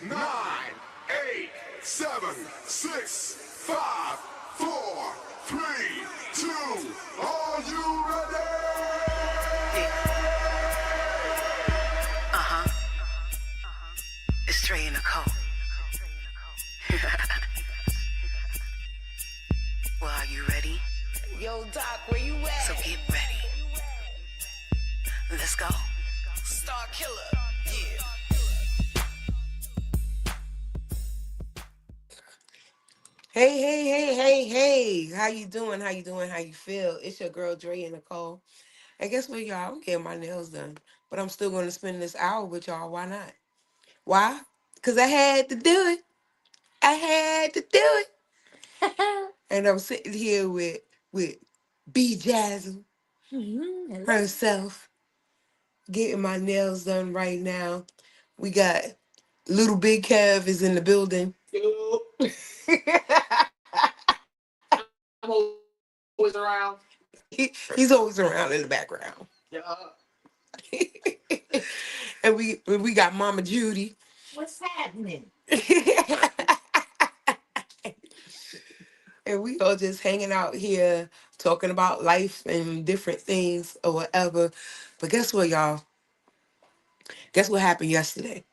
nine, eight, seven, six, five, four, three, two. Are you ready? It's Drea Nicole. Well, are you ready? Yo, Doc, where you at? So get ready. Let's go. Star Killer. Yeah. Hey. How you doing? How you doing? How you feel? It's your girl, Drea Nicole. And guess what, y'all? I'm getting my nails done. But I'm still going to spend this hour with y'all. Why not? Why? Because I had to do it. I had to do it. And I'm sitting here with B Jazzle herself, getting my nails done right now. We got Little Big Kev is in the building. Yo. I'm always around. He's always around in the background. Yeah. And we got Mama Judy. What's happening? And we all just hanging out here talking about life and different things or whatever. But guess what, y'all? Guess what happened yesterday?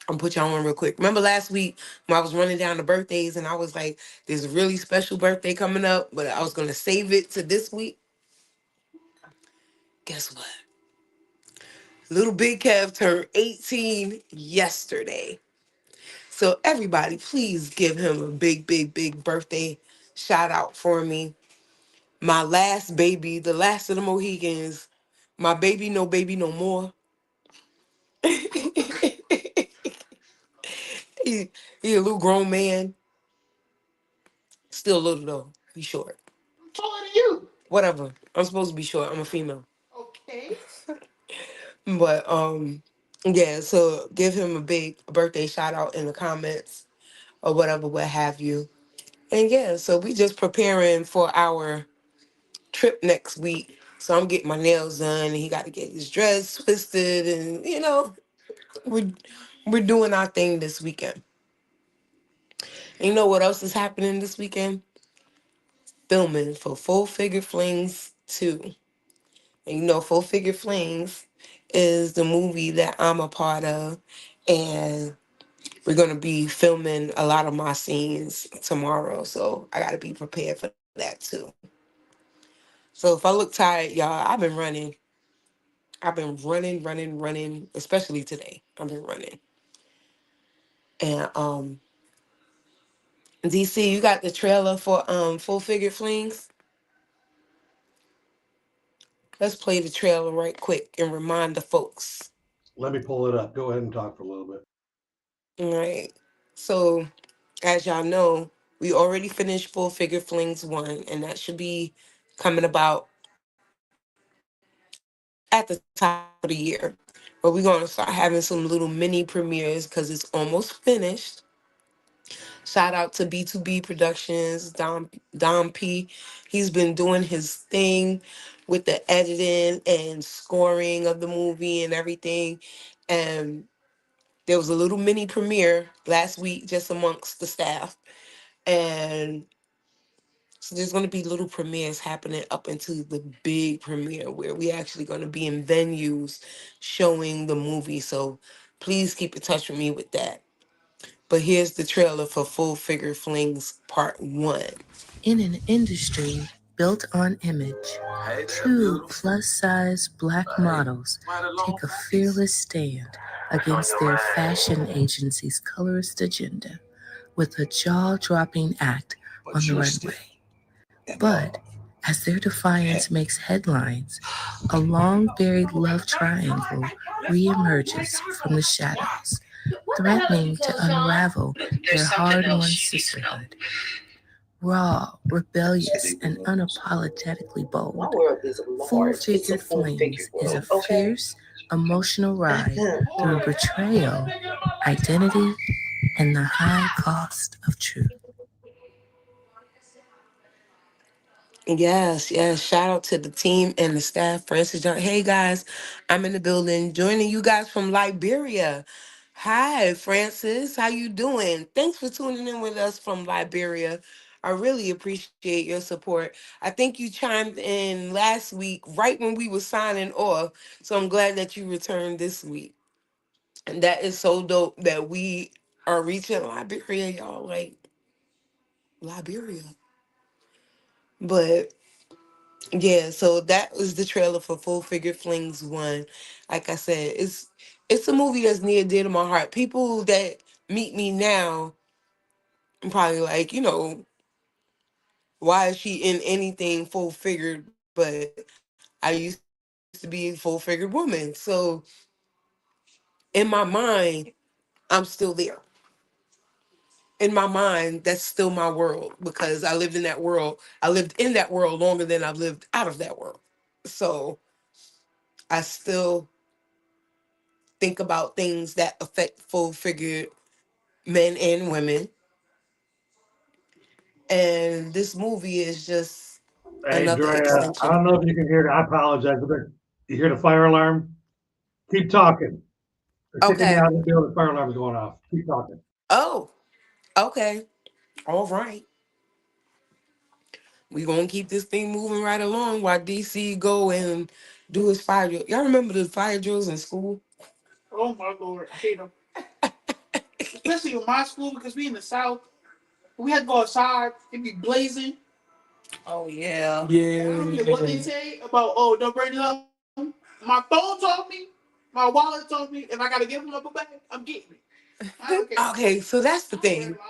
I'm gonna put y'all on real quick. Remember last week when I was running down the birthdays and I was like, there's a really special birthday coming up, but I was gonna save it to this week. Guess what? Little Big Kev turned 18 yesterday. So everybody, please give him a big birthday shout out for me. My last baby, the last of the Mohegans, my baby no more. he, he a little grown man. Still little though. He's short. I'm taller than you. Whatever. I'm supposed to be short. I'm a female. Okay. But yeah, so give him a big birthday shout out in the comments or whatever, what have you. And yeah, so we just preparing for our trip next week. So I'm getting my nails done and he got to get his dress twisted and we're we're doing our thing this weekend. And you know what else is happening this weekend? Filming for Full Figure Flings 2. And Full Figure Flings is the movie that I'm a part of. And we're going to be filming a lot of my scenes tomorrow. So I got to be prepared for that too. So if I look tired, y'all, I've been running, especially today. I've been running. And DC, you got the trailer for Full Figure Flings? Let's play the trailer right quick and remind the folks. Let me pull it up. Go ahead and talk for a little bit. All right. So, as y'all know, we already finished Full Figure Flings 1, and that should be coming about at the top of the year. But we're going to start having some little mini premieres because it's almost finished. Shout out to B2B Productions, Dom P. He's been doing his thing with the editing and scoring of the movie and everything. And there was a little mini premiere last week just amongst the staff. And so there's going to be little premieres happening up into the big premiere where we actually going to be in venues showing the movie. So please keep in touch with me with that. But here's the trailer for Full Figure Flings Part 1. In an industry built on image, two plus-size black models take a fearless stand against their fashion agency's colorist agenda with a jaw-dropping act on the runway. But as their defiance makes headlines, a long-buried love triangle reemerges from the shadows, threatening to unravel their hard-won sisterhood. Raw, rebellious, and unapologetically bold, Full Figure Flings is a fierce, emotional ride through betrayal, identity, and the high cost of truth. Yes. Shout out to the team and the staff. Francis John. Hey guys, I'm in the building joining you guys from Liberia. Hi, Francis. How you doing? Thanks for tuning in with us from Liberia. I really appreciate your support. I think you chimed in last week, right when we were signing off. So I'm glad that you returned this week. And that is so dope that we are reaching Liberia, y'all. Like Liberia. But yeah, so that was the trailer for Full Figure Flings 1. Like I said, it's a movie that's near and dear to my heart. People that meet me now I'm probably like, why is she in anything full figured? But I used to be a full figured woman. So in my mind, I'm still there. In my mind, that's still my world because I lived in that world. I lived in that world longer than I've lived out of that world. So I still think about things that affect full figured men and women. And this movie is just Hey, another Drea, I extension. don't know if you can hear it. I apologize, but you hear the fire alarm? Keep talking. They're kicking me Okay. out of the building. The fire alarm's going off. Keep talking. Oh, okay. All right. We gonna keep this thing moving right along while DC go and do his fire drill. Y'all remember the fire drills in school? Oh my lord, I hate them. Especially in my school because we in the south. We had to go outside. It'd be blazing. Oh yeah. And I don't care what they Yeah. say about don't burn it up. My phone told me, my wallet told me, if I gotta give them up a bag, I'm getting it. I don't care. Okay, so that's the I'm ready thing. live.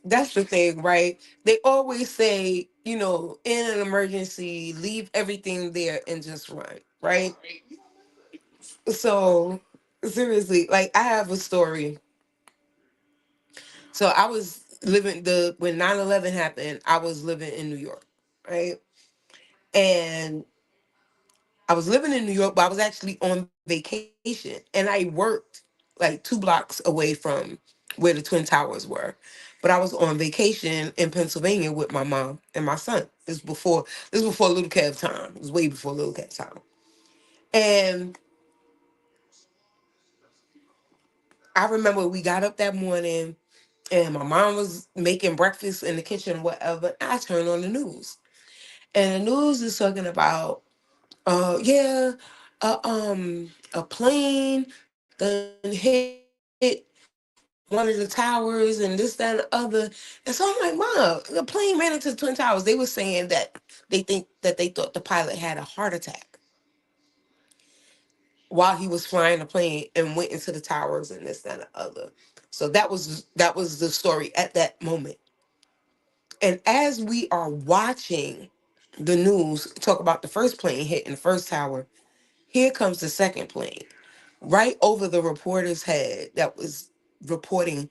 That's the thing, right? They always say, in an emergency, leave everything there and just run, right? So seriously, like I have a story. So I was living the when 9/11 happened, I was living in New York, right? And I was living in New York, but I was actually on vacation and I worked like 2 blocks away from where the Twin Towers were. But I was on vacation in Pennsylvania with my mom and my son. This was before Little Kev time. It was way before Little Kev time. And I remember we got up that morning and my mom was making breakfast in the kitchen, whatever. I turned on the news. And the news is talking about yeah, a plane done hit one of the towers and this, that, and the other. And so I'm like, Mom, the plane ran into the Twin Towers. They were saying that they thought the pilot had a heart attack while he was flying the plane and went into the towers and this, that, and the other. So that was the story at that moment. And as we are watching the news talk about the first plane hitting the first tower, here comes the second plane right over the reporter's head that was reporting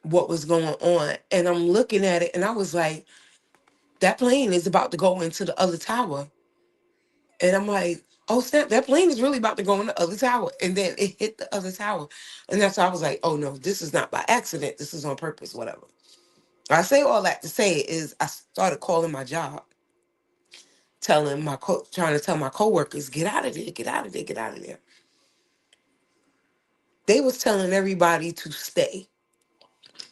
what was going on. And I'm looking at it and I was like, that plane is about to go into the other tower. And I'm like, oh snap, that plane is really about to go in the other tower. And then it hit the other tower. And that's why I was like, oh no, this is not by accident. This is on purpose, whatever. I say all that to say is I started calling my job, trying to tell my coworkers, get out of there, get out of there, get out of there. They was telling everybody to stay.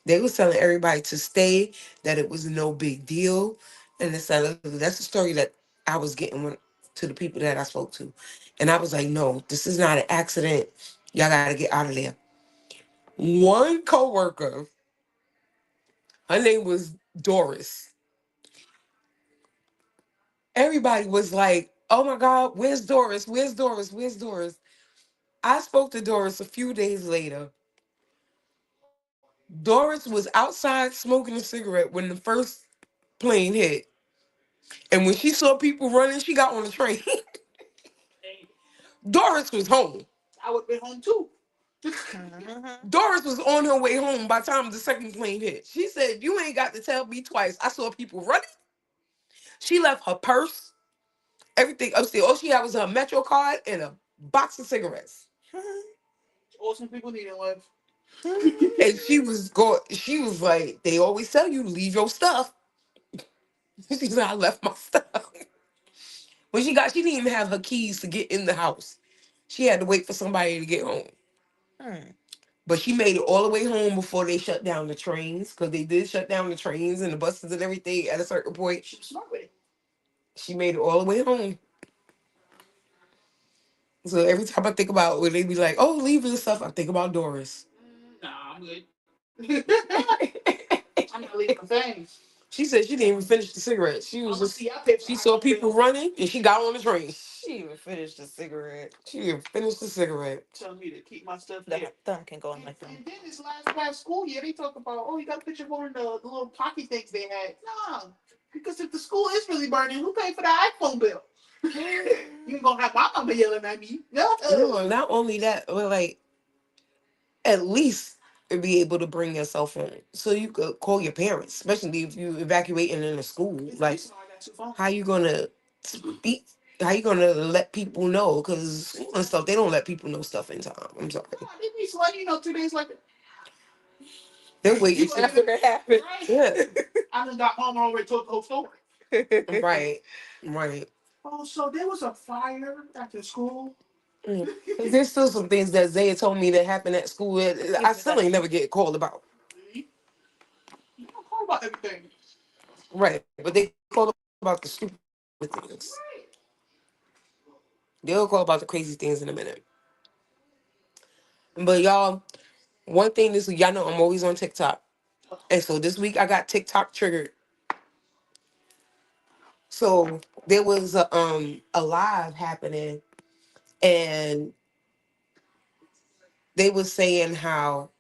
They was telling everybody to stay, that it was no big deal. And that's the story that I was getting to the people that I spoke to. And I was like, no, this is not an accident. Y'all got to get out of there. One coworker, her name was Doris. Everybody was like, oh my God, where's Doris? Where's Doris? Where's Doris? I spoke to Doris a few days later. Doris was outside smoking a cigarette when the first plane hit. And when she saw people running, she got on the train. Doris was home. I would have been home too. Doris was on her way home by the time the second plane hit. She said, you ain't got to tell me twice. I saw people running. She left her purse, everything upstairs. All she had was her Metro card and a box of cigarettes. All some people need in life. And she was like, they always tell you, leave your stuff. She said, I left my stuff. When she didn't even have her keys to get in the house. She had to wait for somebody to get home. But she made it all the way home before they shut down the trains, because they did shut down the trains and the buses and everything at a certain point. She was smart with it. She made it all the way home. So every time I think about when they be like, "Oh, leave this stuff," I think about Doris. Nah, I'm good. I'm not leaving a thing. She said she didn't even finish the cigarette. She was just See, I pay for she the saw iPhone people bill. running and she got on the train. She even finished the cigarette. She didn't even finish the cigarette. Telling me to keep my stuff The here. thumb can go in And, my thumb. and then this last school year, they talk about, oh, you got a picture of one of the little pocket things they had. Nah, because if the school is really burning, who paid for the iPhone bill? You ain't gonna have my mama yelling at me. No. No, not only that, but like at least be able to bring your cell phone so you could call your parents, especially if you evacuating in a school. Like, how you gonna speak? How you gonna let people know? Because school and stuff, they don't let people know stuff in time. I'm sorry. Nah, they be letting you know 2 days later. They're waiting After it happened. Right. Yeah. I just got mama already told the whole story. Right. Right. Oh, so there was a fire after school. Mm. There's still some things that Zaya told me that happened at school that I still ain't never get called about. See? You don't call about everything. Right. But they call about the stupid things. Right. They'll call about the crazy things in a minute. But y'all, one thing this week, y'all know I'm always on TikTok. And so this week I got TikTok triggered. So there was a live happening and they was saying how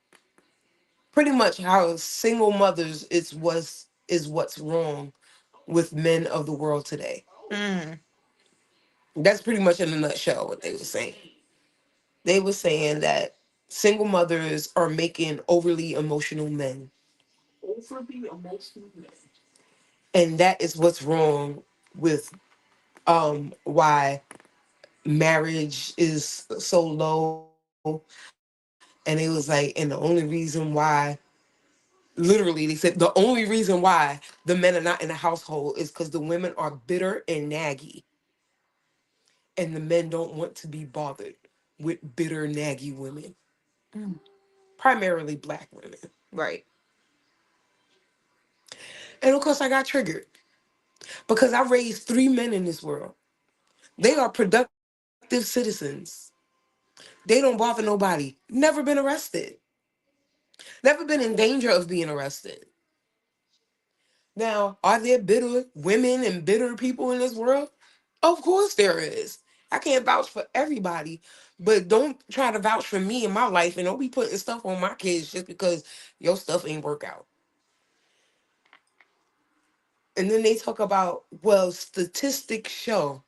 pretty much how single mothers is what's wrong with men of the world today. Mm. That's pretty much in a nutshell what they were saying. They were saying that single mothers are making overly emotional men. Overly emotional men. And that is what's wrong with why marriage is so low. And it was like, and the only reason why, literally they said the only reason why the men are not in the household is because the women are bitter and naggy, and the men don't want to be bothered with bitter naggy women, Mm. primarily black women. Right. And of course I got triggered because I raised 3 men in this world. They are productive citizens. They don't bother nobody, never been arrested, never been in danger of being arrested. Now, are there bitter women and bitter people in this world? Of course there is. I can't vouch for everybody, but don't try to vouch for me in my life and don't be putting stuff on my kids just because your stuff ain't work out. And then they talk about, well, statistics show,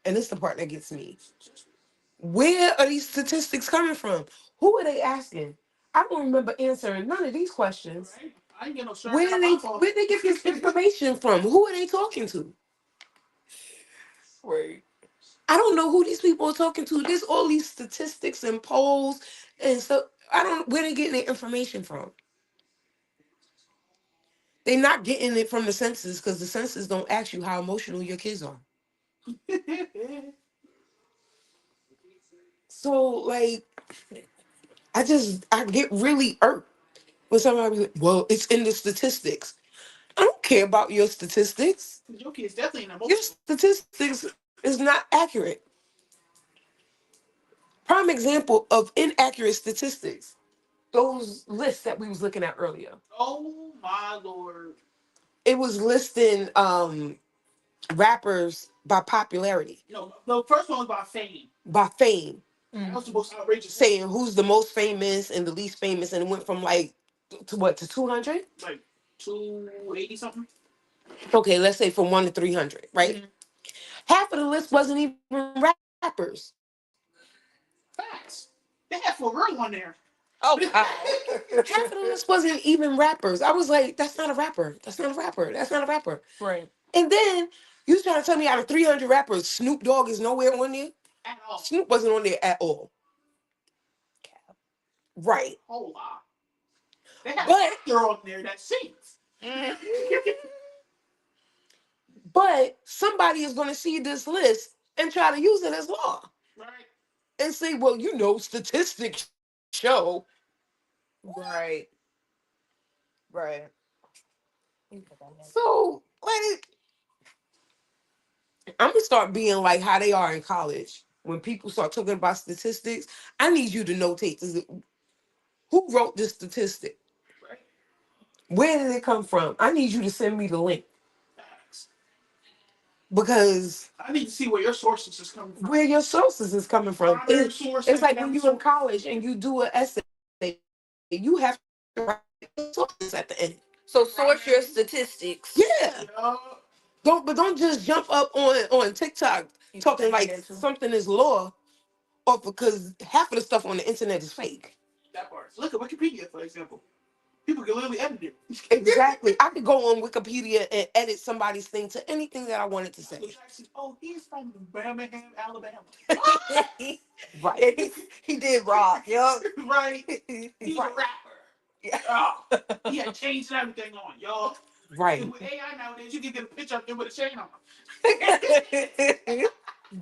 and this is the part that gets me. Where are these statistics coming from? Who are they asking? I don't remember answering none of these questions. Right? I ain't get no service Where on they my phone. where they get this information from? Who are they talking to? Right. I don't know who these people are talking to. There's all these statistics and polls and stuff. I don't where they getting their information from. They're not getting it from the census because the census don't ask you how emotional your kids are. So like I get really irked when somebody be like, well, it's in the statistics. I don't care about your statistics. Your kid's definitely an Your emotional. statistics is not accurate. Prime example of inaccurate statistics. Those lists that we was looking at earlier. Oh my lord. It was listing rappers by popularity, No, the first one was by fame. by fame, That Mm. was the most outrageous. saying who's the most famous and the least famous, and it went from like to what to 200. Like 280 something. Okay, let's say from 1 to 300, right? Mhm. Half of the list wasn't even rappers. Facts. They had for real on there. Oh wow. Half of the list wasn't even rappers. I was like, that's not a rapper. That's not a rapper. That's not a rapper. Right. And then you trying to tell me out of 300 rappers, Snoop Dogg is nowhere on there? At all. Snoop wasn't on there at all. Right. Whole lot. They had But an actor on there that sings. Mhm. but somebody is going to see this list and try to use it as law Right. and say, well, statistics show. Right. Right. So like I'm gonna start being like how they are in college. When people start talking about statistics, I need you to notate this. Who wrote this statistic? Where did it come from? I need you to send me the link because I need to see where your sources is coming from. where your sources is coming from. Primary source, It's like when academic you're in source. college and you do an essay, you have to write your sources at the end. So source your statistics. Yeah. Yeah. Don't just jump up on TikTok talking like something is law, or because half of the stuff on the internet is fake. That part. Look at Wikipedia, for example. People can literally edit it. Exactly. I could go on Wikipedia and edit somebody's thing to anything that I wanted to say. Oh, he's from Birmingham, Alabama. Right. He did rock. Yup. Right. He's Right. a rapper. Yeah. Oh, he had chains and everything on, y'all. Right. With AI nowadays, you can get a picture of him with a chain on.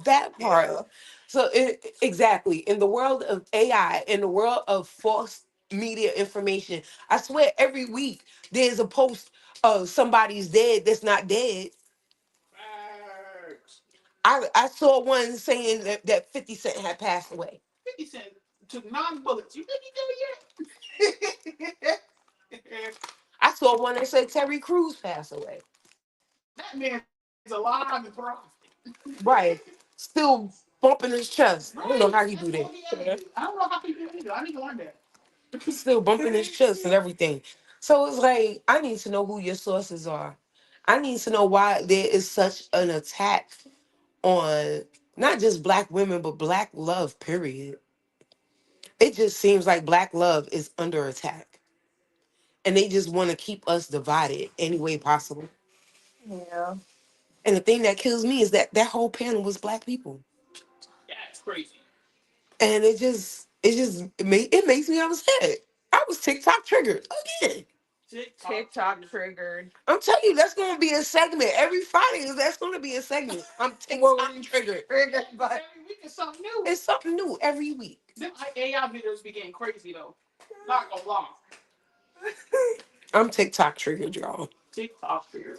That part. Yeah. So exactly in the world of AI, in the world of false media information, I swear every week there's a post of somebody's dead that's not dead. Facts. I saw one saying that 50 Cent had passed away. 50 Cent took 9 bullets. You think he dead yet? I saw one that said Terry Crews passed away. That man's alive and thriving. Right. Still bumping his chest. I don't know how he do That's all he ever that. did. I don't know how he do it either. I need to learn that. Still bumping his chest and everything. So it's like I need to know who your sources are. I need to know why there is such an attack on not just black women but black love. Period. It just seems like black love is under attack, and they just want to keep us divided any way possible. Yeah. And the thing that kills me is that that whole panel was black people, That's crazy. and it makes me upset. I was TikTok triggered again. TikTok triggered. I'm telling you, that's gonna be a segment every Friday. That's gonna be a segment. I'm TikTok triggered. Triggered, but Every week is something new. It's something new every week. Them AI videos be getting crazy though. Not gonna lie. I'm TikTok triggered, y'all. TikTok here.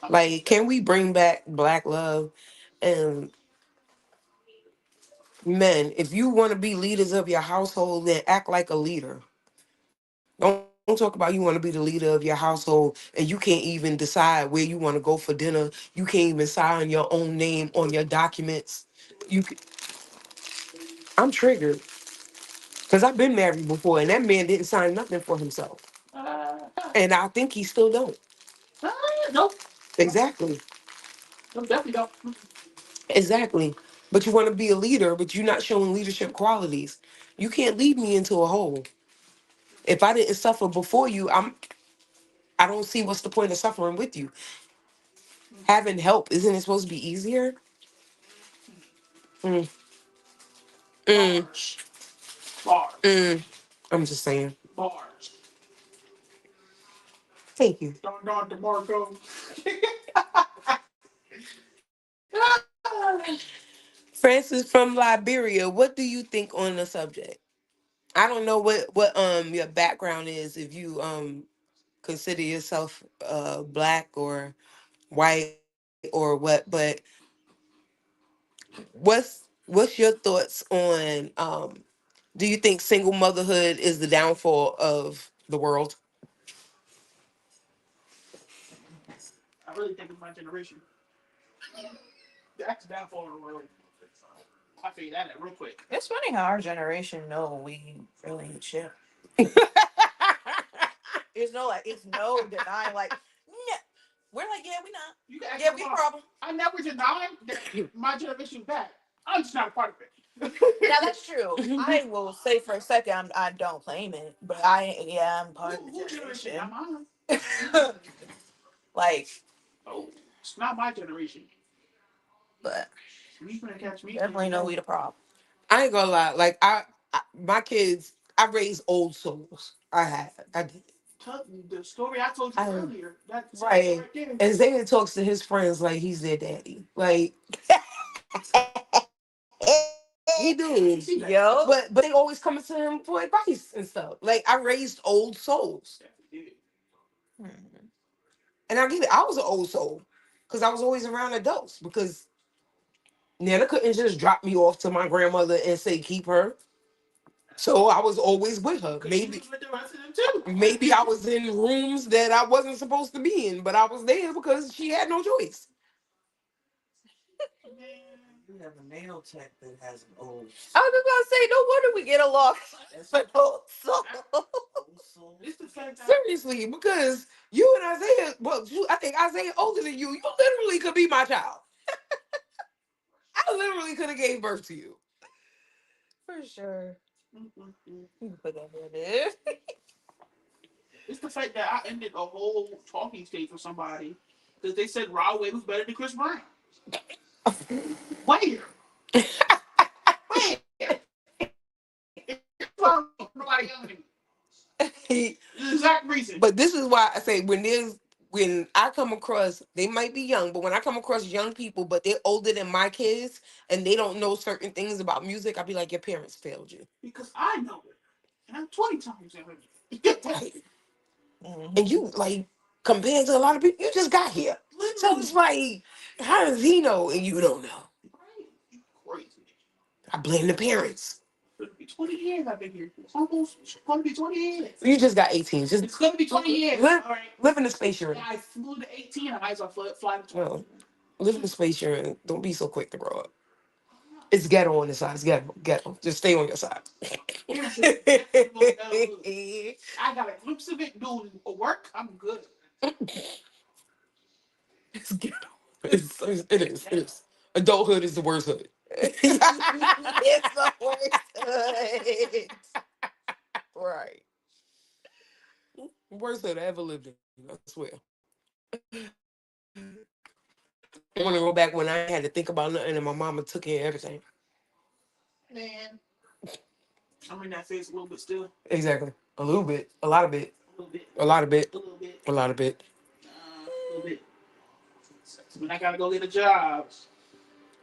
Like, can we bring back black love? And men, if you want to be leaders of your household, then act like a leader. Don't talk about you want to be the leader of your household and you can't even decide where you want to go for dinner. You can't even sign your own name on your documents. You, c- I'm triggered because I've been married before, and that man didn't sign nothing for himself, Uh, and I think he still don't. uh, nope. Exactly, No, definitely don't. exactly. But you want to be a leader, but you're not showing leadership qualities. You can't lead me into a hole. If I didn't suffer before you, I don't see what's the point of suffering with you. Having help, isn't it supposed to be easier? Mm, mm, Bars. Bars. mm. I'm just saying. Bars. Thank you. Don DeMarco. Francis from Liberia, what do you think on the subject? I don't know what your background is, if you consider yourself black or white or what, but what's your thoughts on do you think single motherhood is the downfall of the world? I really think it's my generation. That's the downfall of the world. I figured that out real quick. it's funny how our generation know we really ain't shit. It's no denying. Like, no. We're like, yeah, we not. You can ask Yeah, my we mom. problem. I never denied that my generation is bad. I'm just not a part of it. Now that's true. I will say for a second I don't claim it, but I'm part of the Who generation? generation. Not mine. Like, Oh, it's not my generation. but You gonna catch me? definitely know we the problem. I ain't gonna lie, like my kids, I raised old souls. I did. The story I told you earlier. That's Right. right there. And Zayden talks to his friends like he's their daddy. Like He do. Yo. But they always coming to him for advice and stuff. Like I raised old souls. Hmm. And I get it. I was an old soul. Because I was always around adults. Because Nana couldn't just drop me off to my grandmother and say keep her. So I was always with her. Maybe I was in rooms that I wasn't supposed to be in, but I was there because she had no choice. You have a nail tech that has an old. I was just gonna say, no wonder we get along. But It's the fact that Seriously, because you and Isaiah, well, I think Isaiah older than you. You literally could be my child. I literally could have gave birth to you. for sure. Mm-mm-mm. You can put that in there. It's the fact that I ended a whole talking stage with somebody because they said Rod Wave was better than Chris Brown. Where? Where? Nobody younger than me. The exact reason. But this is why I say when I come across, they might be young, but when I come across young people, but they're older than my kids and they don't know certain things about music, I'll be like, your parents failed you. Because I know it. And I'm 20 times younger than you. Right. And you like compared to a lot of people, you just got here. So it's like, how does he know and you don't know? Right. Crazy. I blame the parents. It's gonna be 20 years I've been here. It's almost gonna be 20 years. You just got 18. Just It's gonna be 20 years. live, All right. live in the space you're in. Yeah, I flew to 18. I might as well fly to 20. Well, live in the space you're in. Don't be so quick to grow up. It's ghetto on the side. It's ghetto. Just stay on your side. I got a glimpse of it doing work. I'm good. It's ghetto. It is. Adulthood is the worst hood. It's the worst hood. Right. Worst hood I ever lived in. I swear. I want to go back when I had to think about nothing and my mama took care of everything. Man, I'm in that phase a little bit still. Exactly. A little bit. A lot of bit. A little bit. A lot of bit. A little bit. A lot of bit. A little bit. When I gotta go get a job.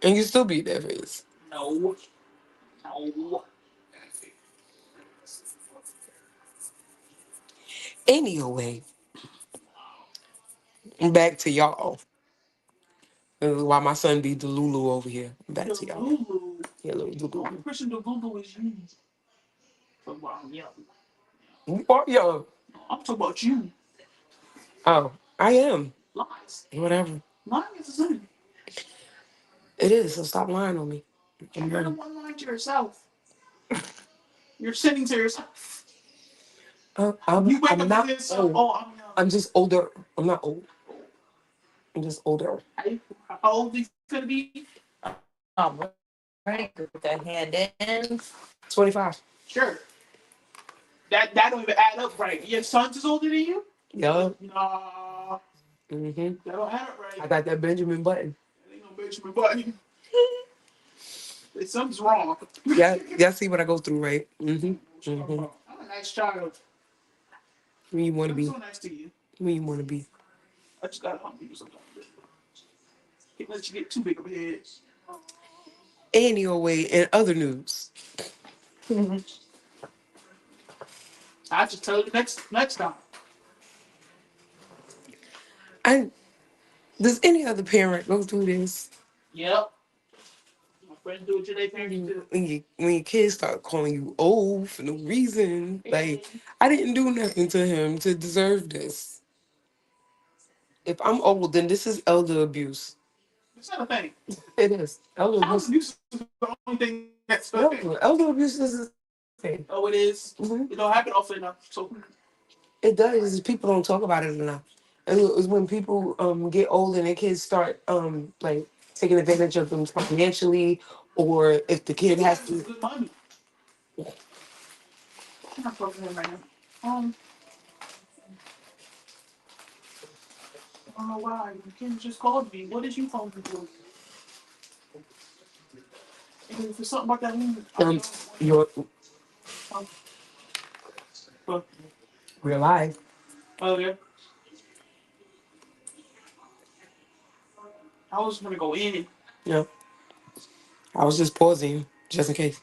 And you still be that phase. No. No. Anyway, back to y'all. Why my son be Delulu over here. Back to y'all. Lulu. Yeah, little The only Delulu. person to Lulu is you. Talking about I'm young. You are young. I'm talking about you. Oh, I am. Lies. Whatever. Lying is a sin. It is, so stop lying on me. You're the one lying to yourself. You're sinning to yourself. You wake I'm up not and say, old. oh, I'm young. I'm just older. I'm not old. I'm just older. How old is he gonna be? Right. Put that hand in. 25. Sure. That don't even add up right. Your son's is older than you? Yeah. Nah. Mm-hmm. That don't add up right. I got that Benjamin Button. That ain't no Benjamin Button. Something's wrong. Yeah, y'all see what I go through, right? Mm-hmm. Mm-hmm. I'm a nice child. When you want to I'm be. so nice to you. When you want to be. I just gotta humble you sometimes. Can't let you get too big of a head. Anyway, in other news. I just tell you next time. Does any other parent go through this? Yep. My friends do it to their parents too. When your kids start calling you old for no reason. Like, I didn't do nothing to him to deserve this. If I'm old, then this is elder abuse. It's not a thing. It is. Elder Child abuse. abuse is the only thing that's a thing. Elder abuse is a thing. Oh, it is. Mhm. It don't happen often enough. So It does. People don't talk about it enough. And it's when people get old and their kids start like taking advantage of them financially, or if the kid has it's to. good money. I'm not talking to him right now. I don't know why. You Kim just called me. What did you phone me for? And if it's something about that woman, Your um, uh, real life. oh yeah. I was gonna go in. Yeah. I was just pausing. just in case.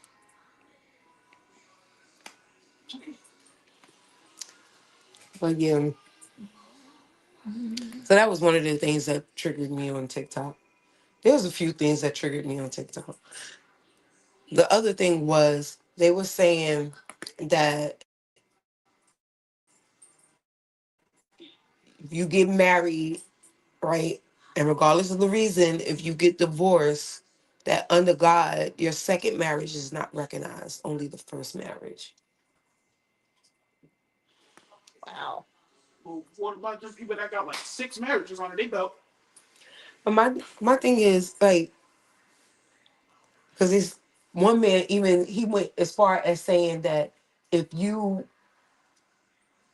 But yeah, so that was one of the things that triggered me on TikTok. There was a few things that triggered me on TikTok. The other thing was they were saying that if you get married, right, and regardless of the reason, if you get divorced, that under God, your second marriage is not recognized, only the first marriage. Wow. Well, what about them people that got like 6 marriages under their belt? But my thing is like, because it's one man, even he went as far as saying that if you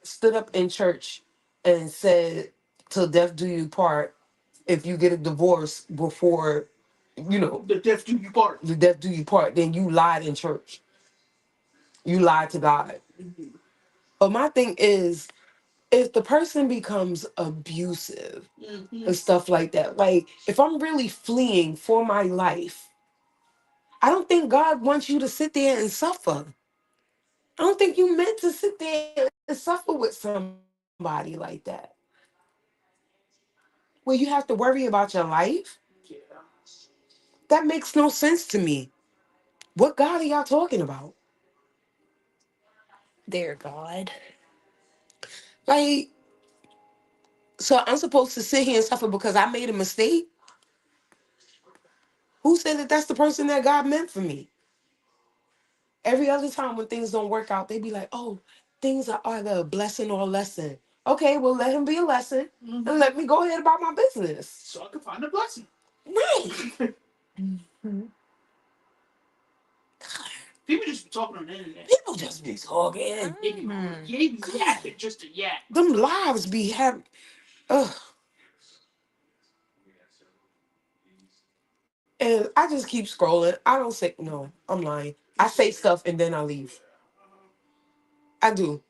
stood up in church and said till death do you part, if you get a divorce before, The death do you part. the death do you part, then you lied in church. You lied to God. But my thing is, if the person becomes abusive and stuff like that, like if I'm really fleeing for my life, I don't think God wants you to sit there and suffer. I don't think you meant to sit there and suffer with somebody like that, where you have to worry about your life. Yeah. That makes no sense to me. What God are y'all talking about? Dear God. Like, so I'm supposed to sit here and suffer because I made a mistake? Who said that that's the person that God meant for me? Every other time when things don't work out, they be like, oh, things are either a blessing or a lesson. Okay, well, let him be a lesson and let me go ahead about my business. So I can find a blessing. Right. Mhm. People just be talking on the internet. People just be talking. They be Mhm. yapping just to yap. Them lives be having. Ugh. And I just keep scrolling. I don't say, no, I'm lying. I say stuff and then I leave. I do.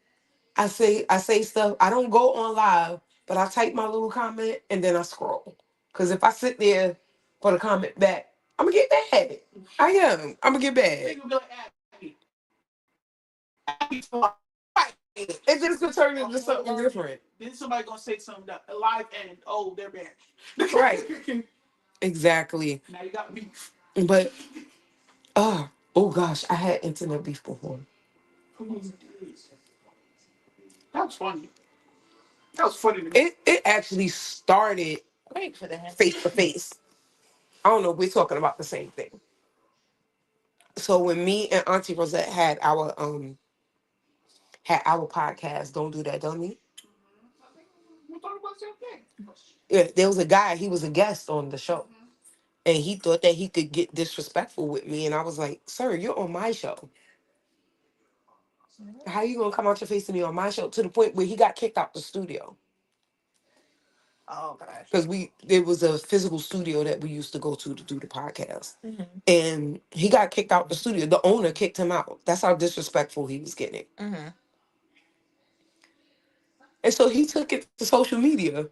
I say stuff. I don't go on live, but I type my little comment and then I scroll. Because if I sit there for the comment back, I'm gonna get mad. I am. I'm gonna get They mad. gonna be like, Abby. Abby's fine. Right. And then it's gonna turn into something different. Then somebody gonna say something that alive and oh they're bad. Right. Exactly. Now you got beef. But oh gosh, I had internet beef before. That was funny. That was funny to me. It actually started Wait for that. face to face. I don't know if we're talking about the same thing. So when me and Auntie Rosette had our podcast, Don't Do That Dummy. We're talking about the same thing. Yeah, there was a guy, he was a guest on the show. And he thought that he could get disrespectful with me. And I was like, sir, you're on my show. How you gonna come out your face to me on my show? To the point where he got kicked out the studio. Oh gosh. Because there was a physical studio that we used to go to do the podcast. Mm-hmm. And he got kicked out the studio. The owner kicked him out. That's how disrespectful he was getting. Mm-hmm. And so he took it to social media.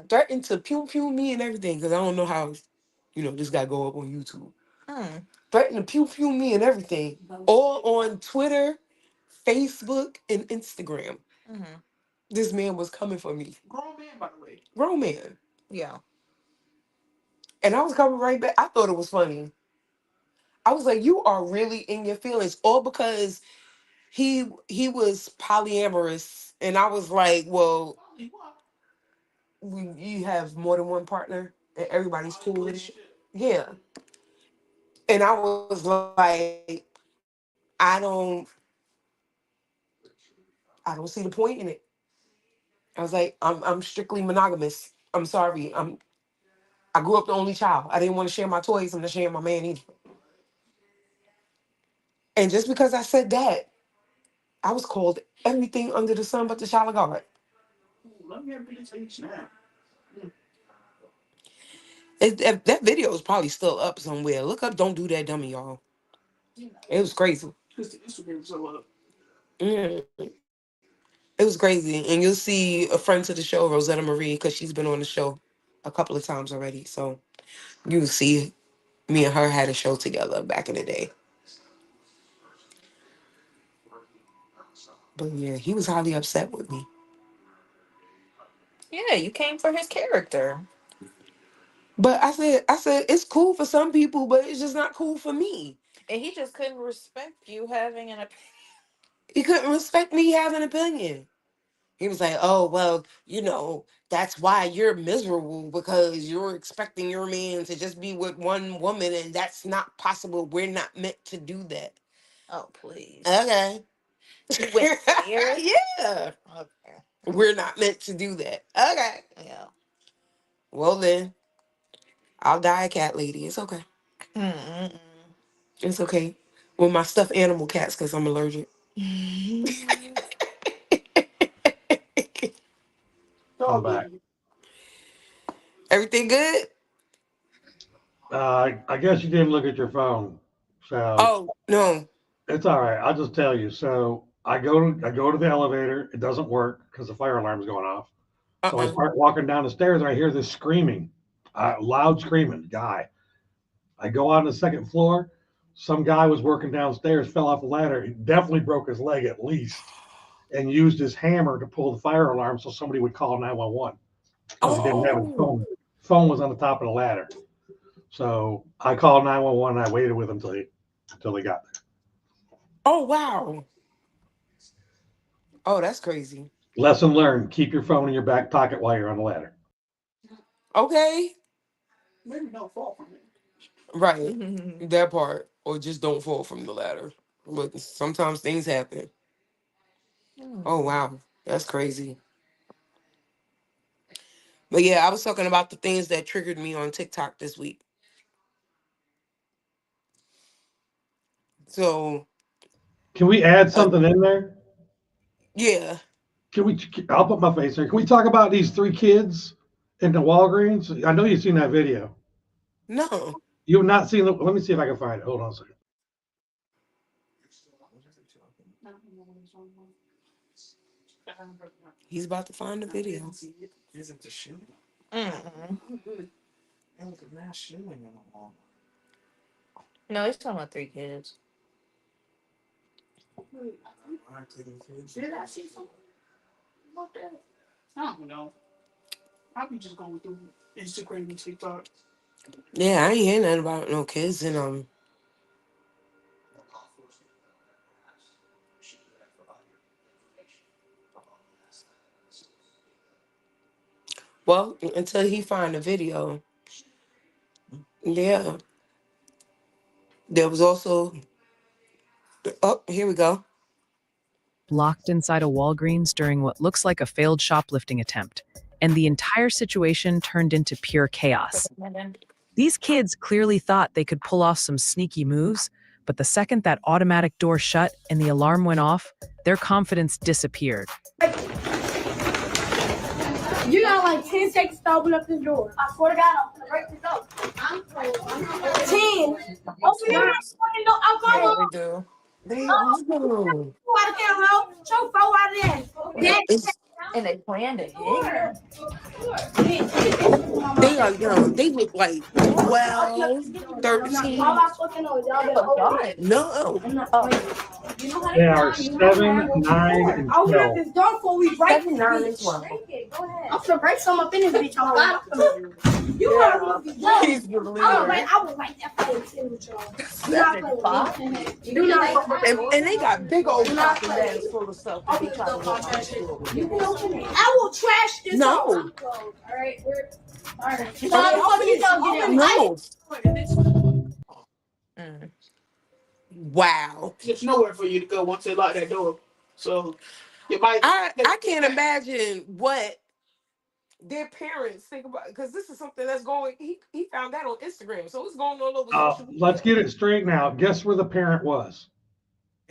Threatened to pew pew me and everything. Because I don't know how, this guy go up on YouTube. Mm. Threatened to pew pew me and everything. All on Twitter, Facebook, and Instagram. Mm-hmm. This man was coming for me. Grown man, by the way. Grown man. Yeah. And I was coming right back. I thought it was funny. I was like, you are really in your feelings. All because he was polyamorous. And I was like, well, you have more than one partner and everybody's cool with it. Yeah. And I was like, I don't see the point in it. I was like, I'm strictly monogamous. I'm sorry. I grew up the only child. I didn't want to share my toys. I'm not sharing my man either. And just because I said that, I was called everything under the sun but the child of God. Let me have a taste now. That video is probably still up somewhere. Look up Don't Do That Dummy, y'all. It was crazy. Because the Instagram so up. Mm. It was crazy. And you'll see a friend to the show, Rosetta Marie, because she's been on the show a couple of times already. So you'll see Me and her had a show together back in the day. But yeah, he was highly upset with me. Yeah, you came for his character. But I said it's cool for some people, but it's just not cool for me. And he just couldn't respect you having an opinion. He couldn't respect me having an opinion. He was like, "Oh well, that's why you're miserable because you're expecting your man to just be with one woman, and that's not possible. We're not meant to do that." Oh, please. Okay. You went there? Yeah. Okay. We're not meant to do that. Okay. Yeah. Well then, I'll die a cat lady. It's okay. Mm-mm. It's okay. With my stuffed animal cats, because I'm allergic. I'm back. Everything good? I guess you didn't look at your phone, so Oh no. it's all right. I'll just tell you. So I go to the elevator. It doesn't work because the fire alarm's going off. So I Uh-uh. start walking down the stairs and I hear this screaming, loud screaming guy. I go on the second floor. Some guy was working downstairs, fell off the ladder. He definitely broke his leg at least, and used his hammer to pull the fire alarm so somebody would call 911 because he didn't have his Oh. phone. Phone was on the top of the ladder. So I called 911 and I waited with him until they got there. Oh wow. Oh, that's crazy. Lesson learned: keep your phone in your back pocket while you're on the ladder. Okay. Maybe don't fall from it. Right. That part. Or just don't fall from the ladder. But sometimes things happen. Oh wow. That's crazy. But yeah, I was talking about the things that triggered me on TikTok this week. So Can we add uh, something in there? yeah. Can we? I'll put my face there. Can we talk about these three kids in the Walgreens? I know you've seen that video. No. You have not seen the. Let me see if I can find it. Hold on a second. He's about to find the video. Mm-mm. No, he's talking about 3 kids. Did I see something about that? I don't know. I'll be just going through Instagram and TikTok. Yeah, I ain't hearing nothing about no kids and well, until he find the video. Yeah. There was also oh, here we go. Locked inside a Walgreens during what looks like a failed shoplifting attempt, and the entire situation turned into pure chaos. These kids clearly thought they could pull off some sneaky moves, but the second that automatic door shut and the alarm went off, their confidence disappeared. You got like 10 seconds to open up this door. I swear to God, I'm gonna break this up. 10. Open your fucking door. I'm Yeah, going we do. They are. out of there, bro. Show 4 out of there. It's, And they planned it. Yeah. they are young. They look like 12, All 13. I fucking know is y'all better open it. No. I'm not Oh. playing. You know how They are 7, 9, and Open up 12. this door before we break 7, 9, and 12. Break it. Go ahead. I'm gonna break some up in this bitch. I'm glad. You Yeah. are gonna be done. He's the I would like that fight in with y'all. Do not play with me. Do not. And they got big old Shopping bags full of stuff that they try to walk out the store with. You can open it. I will trash this. No. All right, we're all right. So how the fuck you gonna get in? No. Mm. Wow. There's nowhere for you to go once they lock that door. So you might. I can't imagine what their parents think about, because this is something that's going. He found that on Instagram, so it's going all over social media. Let's get it straight now. Guess where the parent was?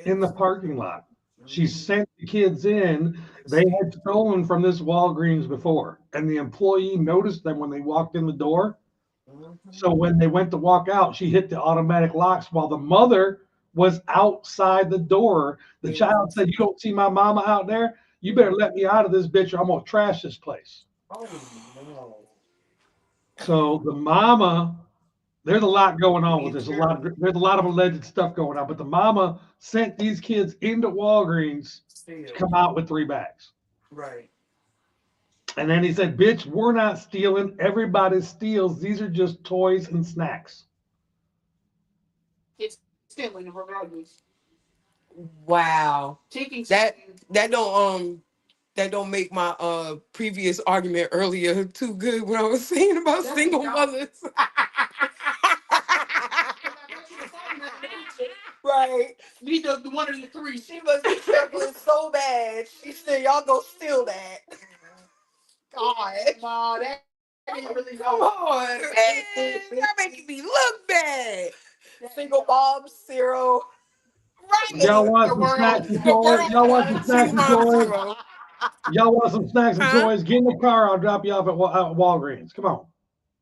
In the parking lot. She sent the kids in. They had stolen from this Walgreens before, and the employee noticed them when they walked in the door. So when they went to walk out, she hit the automatic locks while the mother was outside the door. The child said, "You don't see my mama out there? You better let me out of this bitch or I'm gonna trash this place." Oh no. So the mama There's a lot going on with this. There's a lot of alleged stuff going on. But the mama sent these kids into Walgreens to come out with 3 bags. Right. And then he said, "Bitch, we're not stealing. Everybody steals. These are just toys and snacks." It's stealing regardless. Wow. Taking That that don't make my previous argument earlier too good when I was saying about single mothers. Right. Need the one of the three. She must be struggling so bad. She said, "Y'all go steal that." God, Nah, that ain't really Come on, man. Y'all making me look bad. single mom zero. Y'all Right. want The some snacks world. and The toys? Y'all want world. some snacks Single and mom toys? zero. Y'all want some snacks and Huh? toys? Get in the car. I'll drop you off at Walgreens. Come on.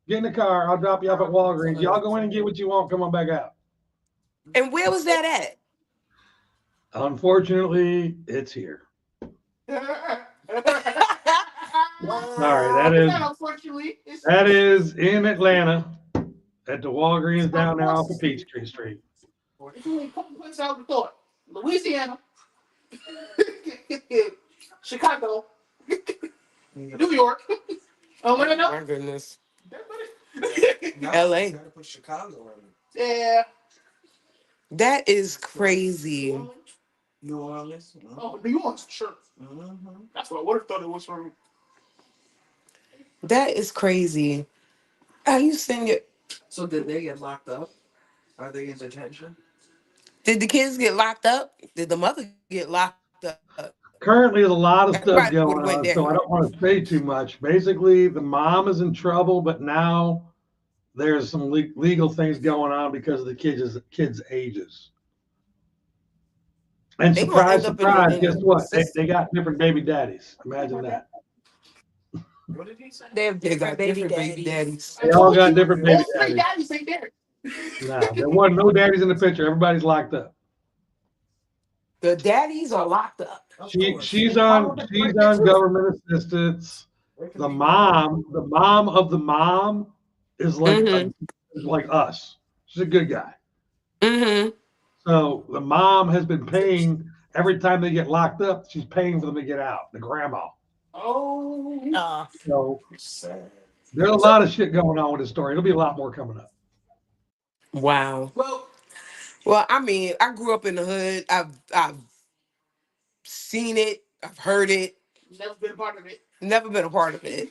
Get in the car. I'll drop you off at Walgreens. Y'all go in and get what you want. Come on back out. And where was that at? Unfortunately, it's here. Sorry, Unfortunately, that is in Atlanta at the Walgreens down there off of Peachtree Street. it's only a couple points out the thought. Louisiana, Chicago, New York. Oh, what else? My goodness. LA. Gotta put Chicago in it. Yeah. That is crazy. New Orleans. Oh, New Orleans, sure. Mm-hmm. That's what I would have thought it was from. That is crazy. How you send your So did they get locked up? Are they in detention? Did the kids get locked up? Did the mother get locked up? Currently, there's a lot of Everybody stuff would have going went on, there. so I don't want to say too much. Basically, the mom is in trouble, but now there's some legal things going on because of the kids' ages. And They gonna surprise, end up in surprise, guess the what? They, system. they got different baby daddies. Imagine that. What did he say? They have They different got baby different baby daddies. daddies. They all got different baby All three daddies. daddies ain't there. No, there wasn't no daddies in the picture. Everybody's locked up. The daddies are locked up. She's on government assistance. The mom of the mom is Mm-hmm. like us. She's a good guy. Mm-hmm. So the mom has been paying every time they get locked up. She's paying for them to get out. The grandma. Oh. So Sad. there's a lot of shit going on with this story. There'll be a lot more coming up. Wow. Well, I mean, I grew up in the hood. I've seen it. I've heard it. Never been a part of it. Never been a part of it.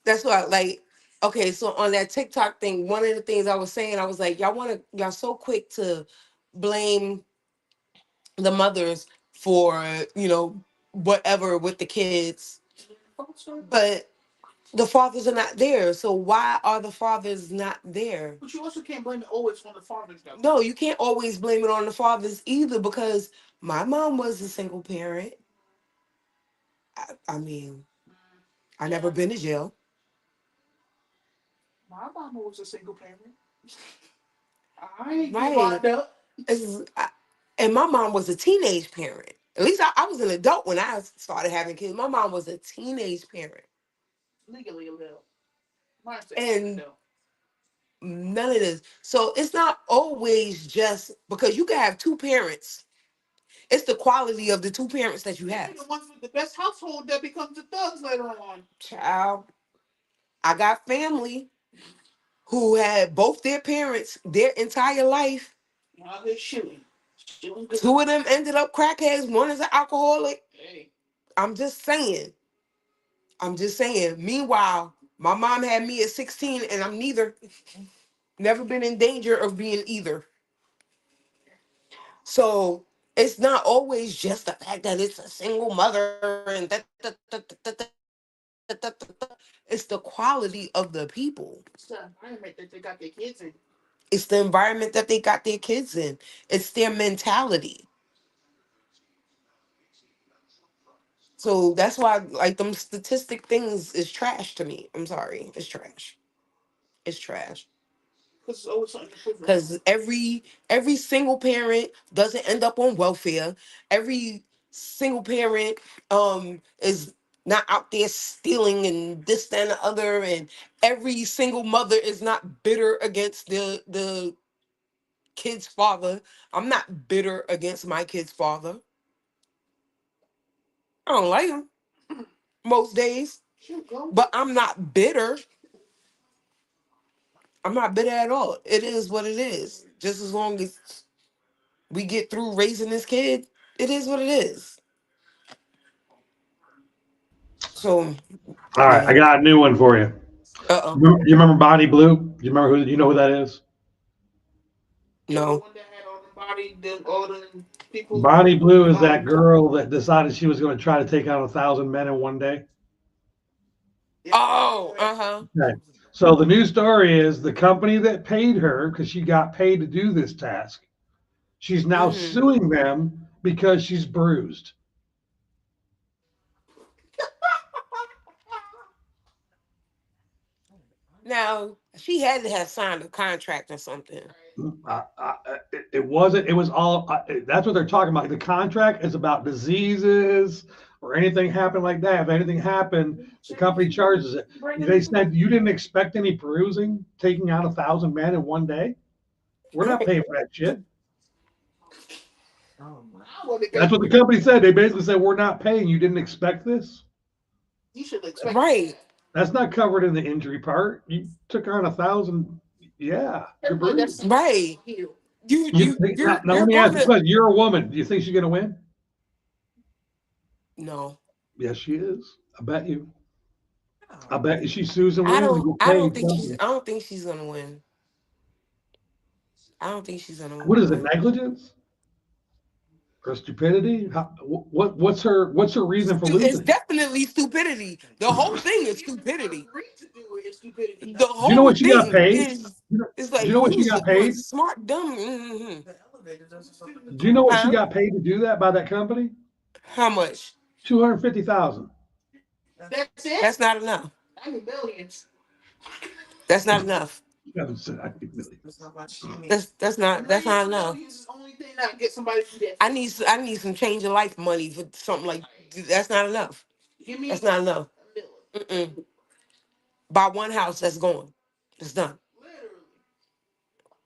That's why, like, okay, so on that TikTok thing, one of the things I was saying, I was like, y'all so quick to blame the mothers for, whatever with the kids, but the fathers are not there. So why are the fathers not there? But you also can't blame it always on the fathers, though. No, you can't always blame it on the fathers either, because my mom was a single parent. I mean, I never been to jail. My mama was a single parent. I ain't get Right. locked up. And my mom was a teenage parent. At least I was an adult when I started having kids. My mom was a teenage parent. Legally a little. And none of this. So it's not always just because you can have two parents. It's the quality of the two parents that you have. The ones with the best household that becomes the thugs later on. Child, I got family who had both their parents their entire life. Now they're shooting. Two of them ended up crackheads. One is an alcoholic. Hey. I'm just saying. Meanwhile, my mom had me at 16 and I'm neither. Never been in danger of being either. So it's not always just the fact that it's a single mother and it's the quality of the people. It's the environment that they got their kids in. It's the environment that they got their kids in. It's their mentality. So that's why, like, them statistic things is trash to me. I'm sorry, it's trash. It's trash. Because every single parent doesn't end up on welfare. Every single parent is not out there stealing and this that, and the other, and every single mother is not bitter against the kid's father. I'm not bitter against my kid's father. I don't like him most days, but I'm not bitter. I'm not bitter at all. It is what it is. Just as long as we get through raising this kid, it is what it is. So, All right, I yeah. got a new one for you. Uh-oh. You remember Bonnie Blue? You remember who? You know who that is? No. The one that had all the people. Bonnie Blue is that girl that decided she was going to try to take out 1,000 men in one day. Oh, uh-huh. Okay. So the new story is the company that paid her because she got paid to do this task. She's now Mm-hmm. suing them because she's bruised. Now, she had to have signed a contract or something. It wasn't. It was all. That's what they're talking about. The contract is about diseases or anything happened like that. If anything happened, the company charges it. They said you didn't expect any bruising, taking out 1,000 men in one day. We're not paying for that shit. That's what the company said. They basically said we're not paying. You didn't expect this. You should expect. Right. That's not covered in the injury part. You took on 1,000. Yeah, you're bruised. Right. Now You're let me going ask you a to. question. You're a woman. Do you think she's going to win? No. Yes, she is. I bet you. I bet you she sues and I wins and don't gets I don't paid think she's something. I don't think she's gonna win. I don't think she's gonna What is it? win. Negligence or stupidity? What's her reason for It's losing? definitely stupidity. The whole thing is stupidity. The Do you know whole what she got thing paid? is Do like you know what she got who's paid? smart, dumb. Mm-hmm. Do you know what she Huh? got paid to do that by that company? How much? 250,000. That's it. That's not enough. I mean millions. That's not enough. She haven't said I need millions. That's not enough. Millions is the only thing that can get somebody to do that. I need some change of life money for something like that's not enough. Give me That's not enough. a Mm-mm. Buy one house, that's gone. It's done. literally.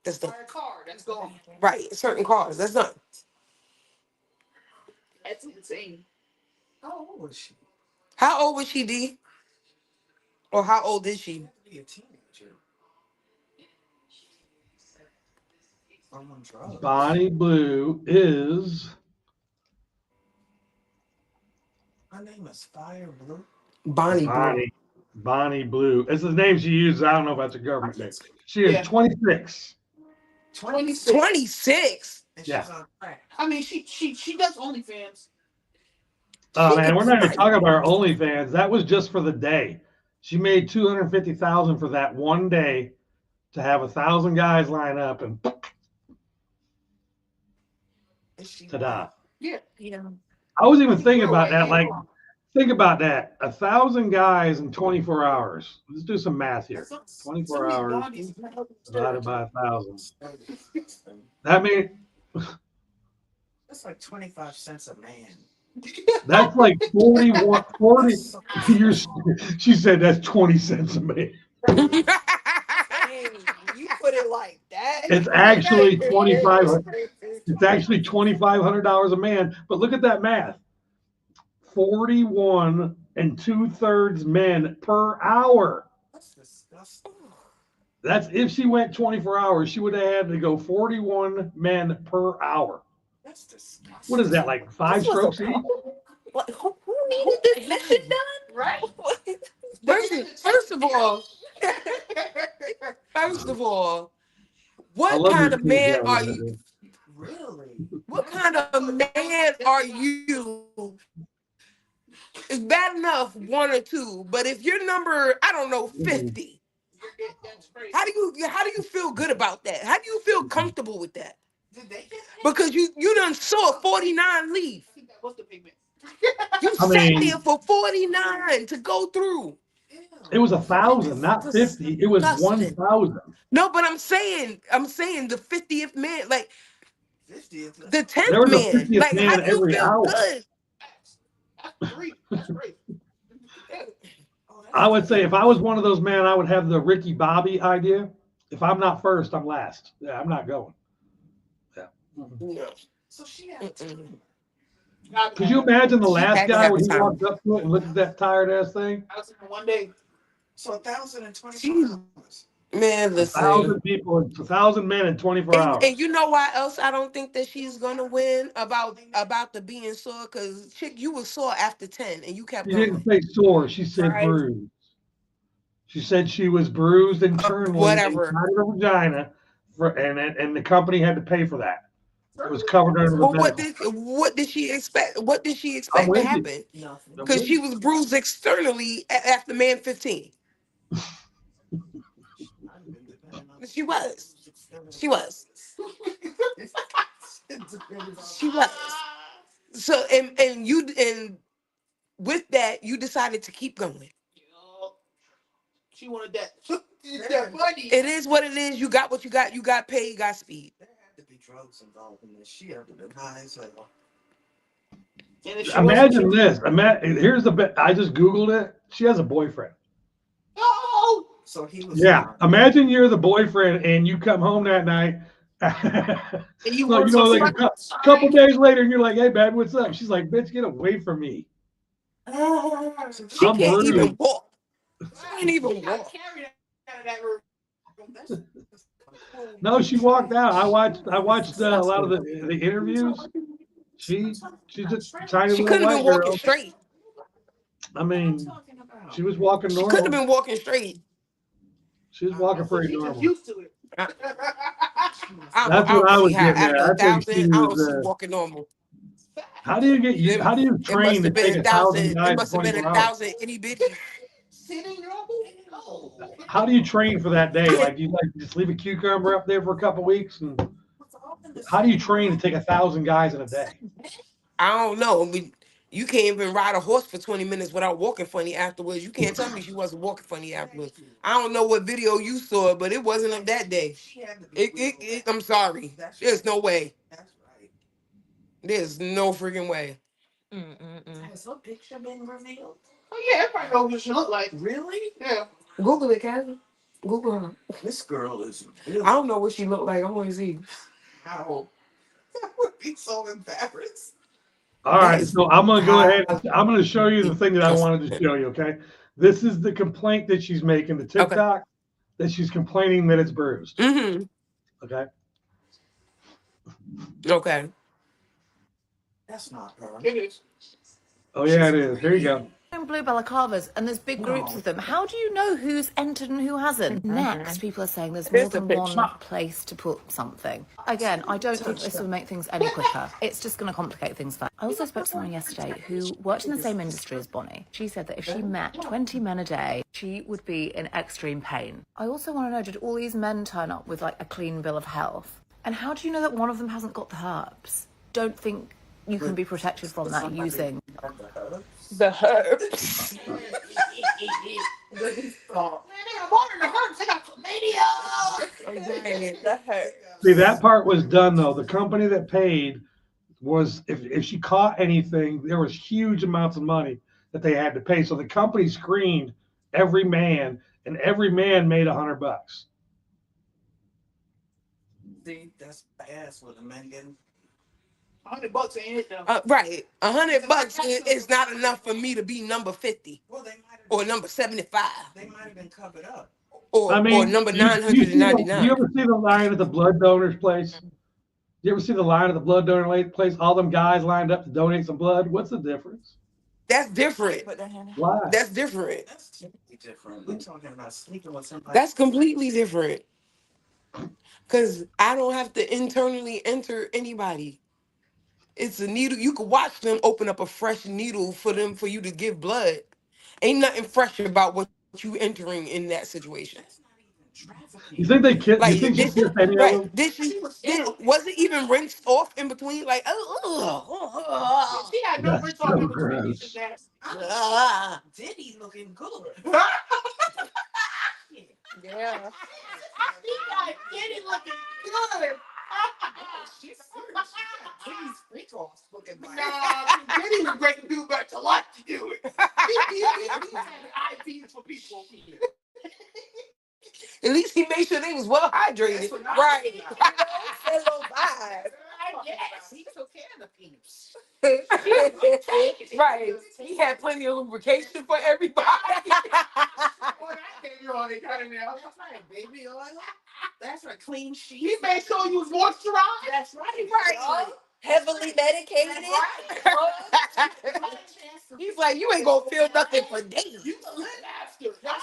That's done. Buy a car, that's gone. Right. Certain cars, that's done. That's insane. How old was she, D? Or how old is she? Bonnie Blue is Bonnie Blue. Bonnie Blue. It's the name she uses. I don't know if that's a government name. She is Yeah. 26. 26. Yeah. I mean, she does OnlyFans. Oh She man, we're is not even right. talking about her OnlyFans. That was just for the day. She made 250,000 for that one day to have 1,000 guys line up and ta-da. Yeah. I was even thinking about that. Like, think about that. 1,000 guys in 24 hours. Let's do some math here. 24 hours divided by 1,000. That means That's like 25 cents a man. that's like 41, 40. She said that's 20 cents a man. Dang, you put it like that. It's actually 25. It's actually $2,500 a man. But look at that math. 41 2/3 men per hour. That's disgusting. That's if she went 24 hours, she would have had to go 41 men per hour. That's disgusting. What is that, like 5 strokes each? Like, who needed this mission done? Right? First of all, I what love your kind of kids man having are that. you? Really? What kind of man are you? It's bad enough 1 or 2, but if you're number, I don't know, 50, That's crazy. how do you feel good about that? How do you feel comfortable with that? Did they get paid? Because you done saw 49 leave. I think that was the payment. You I sat mean, there for 49 to go through. it was 1,000, not 50. It was Disgusting. 1,000. No, but I'm saying the 50th man, like 50th. the There 10th was a man. 50th Like, how man do you every feel hour. good? That's great. That's great. I would say if I was one of those men, I would have the Ricky Bobby idea. If I'm not first, I'm last. Yeah, I'm not going. Yeah. No. So she had. Mm-mm. Could you imagine the She last had to guy have a when he time. walked up to it and looked at that tired ass thing? I was in one day. So 1,024 She's hours. man, A listen. thousand people, 1,000 men in 24 And hours. you know why else I don't think that she's gonna win about the being sore? Cause chick, you was sore after 10 and you kept She didn't going. say sore. She said Right. bruised. She said she was bruised internally Whatever. inside of her vagina, and the company had to pay for that. It was covered under the Well, medical. what did she expect? What did she I'm expect to with you. happen? Nothing. I'm Because with she you. was bruised externally after man 15. She was. She was. She was. So and with that, you decided to keep going. She wanted that money. It is what it is. You got what you got. You got paid. You got speed. There had to be drugs involved in this. She had to be high as hell. And if she Imagine wasn't, this. Here's the bit. I just Googled it. She has a boyfriend. no. So he was. Yeah. Imagine you're the boyfriend and you come home that night. And you So, work so like a couple days later, and you're like, hey, babe, what's up? She's like, bitch, get away from me. She I'm can't even bruised. walk. She can't even walk. Carry out of that room. No, she walked out. I watched a lot of the interviews. She's a tiny She little couldn't have white been walking girl. straight. I mean, she was walking She couldn't have normal. been walking straight. She was walking pretty She's just normal. used to it. I That's don't what I see was how getting at. after I think she 1,000, I don't see was. walking normal. How do you get you? How do you It must train to have been take a 1,000 thousand. It guys in must have been 24 hours? 1,000 itty bitty. Sitting normal? No. How do you train for that day? Like, do you just leave a cucumber up there for a couple weeks? And how do you train to take 1,000 guys in a day? I don't know. I mean, you can't even ride a horse for 20 minutes without walking funny afterwards. You can't tell me she wasn't walking funny afterwards. I don't know what video you saw, but it wasn't of that day. I'm sorry. There's no way. There's no freaking way. Has her picture been revealed? Oh, yeah, everybody knows what she look like. Really? Yeah. Google it, Kevin. Google her. This girl is. I don't know what she looked like. I want to see. How? I would be so embarrassed. All That right, is so I'm gonna go ahead. highly I'm gonna show you the thing that I wanted to suspect. show you. Okay, this is the complaint that she's making. The Okay. TikTok that she's complaining that it's bruised. Mm-hmm. Okay. Okay. That's not her. It is. Oh yeah, it is. Here you go. Blue balaclavas and there's big groups of them. How do you know who's entered and who hasn't? Next, people are saying there's more Here's the than picture. one place to put something. Again, I don't think this will make things any quicker. It's just going to complicate things further. I also spoke to someone yesterday who worked in the same industry as Bonnie. She said that if she met 20 men a day, she would be in extreme pain. I also want to know, did all these men turn up with like a clean bill of health? And how do you know that one of them hasn't got the herbs? Don't think you can be protected from that using The herbs. Man, they got more than the herbs. They got chlamydia. The herbs. See, that part was done though. The company that paid was if she caught anything, there was huge amounts of money that they had to pay. So the company screened every man, and every man made $100. See, that's ass with a man getting. $100 ain't it though. Right. $100 is not enough for me to be number 50 Well, they might have. or number 75 They might have been covered up. or I mean, number do you 999. ever see the line at the blood donors place? Do you ever see the line at the blood donor place? All them guys lined up to donate some blood. What's the difference? That's different. Why? That's different. That's totally different. We're talking about sleeping with somebody. That's completely different. Because I don't have to internally enter anybody. It's a needle. You could watch them open up a fresh needle for you to give blood. Ain't nothing fresh about what you entering in that situation. That's not even trafficking. You think they kissed? You Like think she this, kissed any of right? them? Was it even rinsed off in between? Like, She had no That's rich so on between gross. these and Diddy looking good. that. yeah. She got Diddy looking good. She's Diddy's freak off looking like. Nah, Diddy was great to do, but to like to do it. IVs for people. At least he made sure they was well hydrated. Right. Fellow vibe. Yes, he took care of the peeps. Right. He had plenty of lubrication for everybody. What I gave you all they got in there. That's right, baby oil. That's right, clean sheet. He made sure you was moisturized. That's right. Right. Heavily medicated. Right. He's like, you ain't gonna feel nothing for days. You can live after. That's